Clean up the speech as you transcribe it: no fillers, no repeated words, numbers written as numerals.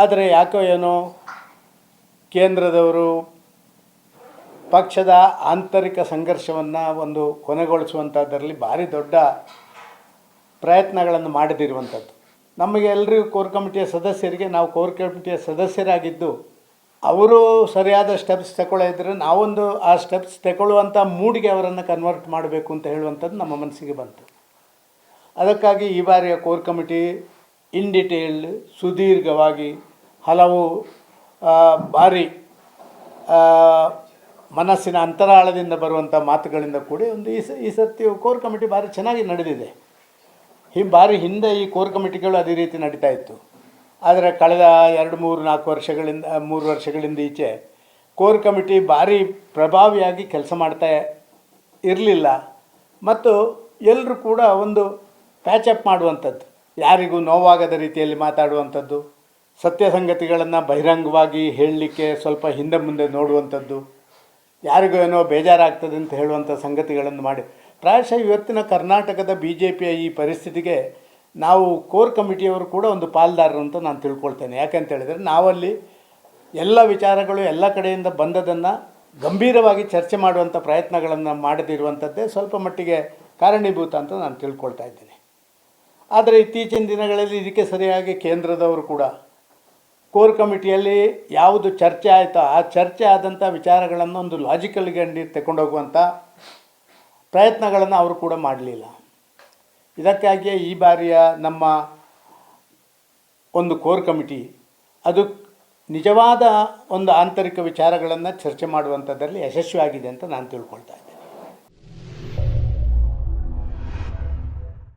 ಆದರೆ ಯಾಕೋ ಏನೋ ಕೇಂದ್ರದವರು ಪಕ್ಷದ ಆಂತರಿಕ ಸಂಘರ್ಷವನ್ನು ಒಂದು ಕೊನೆಗೊಳಿಸುವಂಥದ್ದರಲ್ಲಿ ಭಾರಿ ದೊಡ್ಡ ಪ್ರಯತ್ನಗಳನ್ನು ಮಾಡದಿರುವಂಥದ್ದು. ನಮಗೆ ಎಲ್ಲರಿಗೂ ಕೋರ್ ಕಮಿಟಿಯ ಸದಸ್ಯರಿಗೆ, ನಾವು ಕೋರ್ ಕಮಿಟಿಯ ಸದಸ್ಯರಾಗಿದ್ದು ಅವರು ಸರಿಯಾದ ಸ್ಟೆಪ್ಸ್ ತಗೊಳ್ಳಿದ್ರೆ ನಾವೊಂದು ಆ ಸ್ಟೆಪ್ಸ್ ತಗೊಳ್ಳುವಂಥ ಮೂಡಿಗೆ ಅವರನ್ನು ಕನ್ವರ್ಟ್ ಮಾಡಬೇಕು ಅಂತ ಹೇಳುವಂಥದ್ದು ನಮ್ಮ ಮನಸ್ಸಿಗೆ ಬಂತು. ಅದಕ್ಕಾಗಿ ಈ ಬಾರಿಯ ಕೋರ್ ಕಮಿಟಿ ಇನ್ ಡಿಟೇಲ್ಡ್, ಸುದೀರ್ಘವಾಗಿ, ಹಲವು ಬಾರಿ ಮನಸ್ಸಿನ ಅಂತರಾಳದಿಂದ ಬರುವಂಥ ಮಾತುಗಳಿಂದ ಕೂಡಿ ಒಂದು ಈ ಸರ್ತಿ ಕೋರ್ ಕಮಿಟಿ ಭಾರಿ ಚೆನ್ನಾಗಿ ನಡೆದಿದೆ. ಭಾರಿ ಹಿಂದೆ ಈ ಕೋರ್ ಕಮಿಟಿಗಳು ಅದೇ ರೀತಿ ನಡೀತಾ ಇತ್ತು. ಆದರೆ ಕಳೆದ 3 ವರ್ಷಗಳಿಂದ ಈಚೆ ಕೋರ್ ಕಮಿಟಿ ಭಾರಿ ಪ್ರಭಾವಿಯಾಗಿ ಕೆಲಸ ಮಾಡ್ತಾ ಇರಲಿಲ್ಲ. ಮತ್ತು ಎಲ್ಲರೂ ಕೂಡ ಒಂದು ಪ್ಯಾಚಪ್ ಮಾಡುವಂಥದ್ದು, ಯಾರಿಗೂ ನೋವಾಗದ ರೀತಿಯಲ್ಲಿ ಮಾತಾಡುವಂಥದ್ದು, ಸತ್ಯ ಸಂಗತಿಗಳನ್ನು ಬಹಿರಂಗವಾಗಿ ಹೇಳಲಿಕ್ಕೆ ಸ್ವಲ್ಪ ಹಿಂದೆ ಮುಂದೆ ನೋಡುವಂಥದ್ದು, ಯಾರಿಗೂ ಏನೋ ಬೇಜಾರಾಗ್ತದೆ ಅಂತ ಹೇಳುವಂಥ ಸಂಗತಿಗಳನ್ನು ಮಾಡಿ ಪ್ರಾಯಶಃ ಇವತ್ತಿನ ಕರ್ನಾಟಕದ BJPಯ ಈ ಪರಿಸ್ಥಿತಿಗೆ ನಾವು ಕೋರ್ ಕಮಿಟಿಯವರು ಕೂಡ ಒಂದು ಪಾಲ್ದಾರರು ಅಂತ ನಾನು ತಿಳ್ಕೊಳ್ತೇನೆ. ಯಾಕಂತ ಹೇಳಿದರೆ ನಾವಲ್ಲಿ ಎಲ್ಲ ವಿಚಾರಗಳು ಎಲ್ಲ ಕಡೆಯಿಂದ ಬಂದದನ್ನು ಗಂಭೀರವಾಗಿ ಚರ್ಚೆ ಮಾಡುವಂಥ ಪ್ರಯತ್ನಗಳನ್ನು ಮಾಡದಿರುವಂಥದ್ದೇ ಸ್ವಲ್ಪ ಮಟ್ಟಿಗೆ ಕಾರಣೀಭೂತ ಅಂತ ನಾನು ತಿಳ್ಕೊಳ್ತಾ ಇದ್ದೇನೆ. ಆದರೆ ಇತ್ತೀಚಿನ ದಿನಗಳಲ್ಲಿ ಇದಕ್ಕೆ ಸರಿಯಾಗಿ ಕೇಂದ್ರದವರು ಕೂಡ ಕೋರ್ ಕಮಿಟಿಯಲ್ಲಿ ಯಾವುದು ಚರ್ಚೆ ಆಯಿತೋ ಆ ಚರ್ಚೆ ಆದಂಥ ವಿಚಾರಗಳನ್ನು ಒಂದು ಲಾಜಿಕಲ್ ಗಂಡಿ ತಗೊಂಡೋಗುವಂಥ ಪ್ರಯತ್ನಗಳನ್ನು ಅವರು ಕೂಡ ಮಾಡಲಿಲ್ಲ. ಇದಕ್ಕಾಗಿಯೇ ಈ ಬಾರಿಯ ನಮ್ಮ ಒಂದು ಕೋರ್ ಕಮಿಟಿ ಅದು ನಿಜವಾದ ಒಂದು ಆಂತರಿಕ ವಿಚಾರಗಳನ್ನು ಚರ್ಚೆ ಮಾಡುವಂಥದ್ದಲ್ಲಿ ಯಶಸ್ವಿಯಾಗಿದೆ ಅಂತ ನಾನು ತಿಳ್ಕೊಳ್ತಾ ಇದ್ದೀನಿ.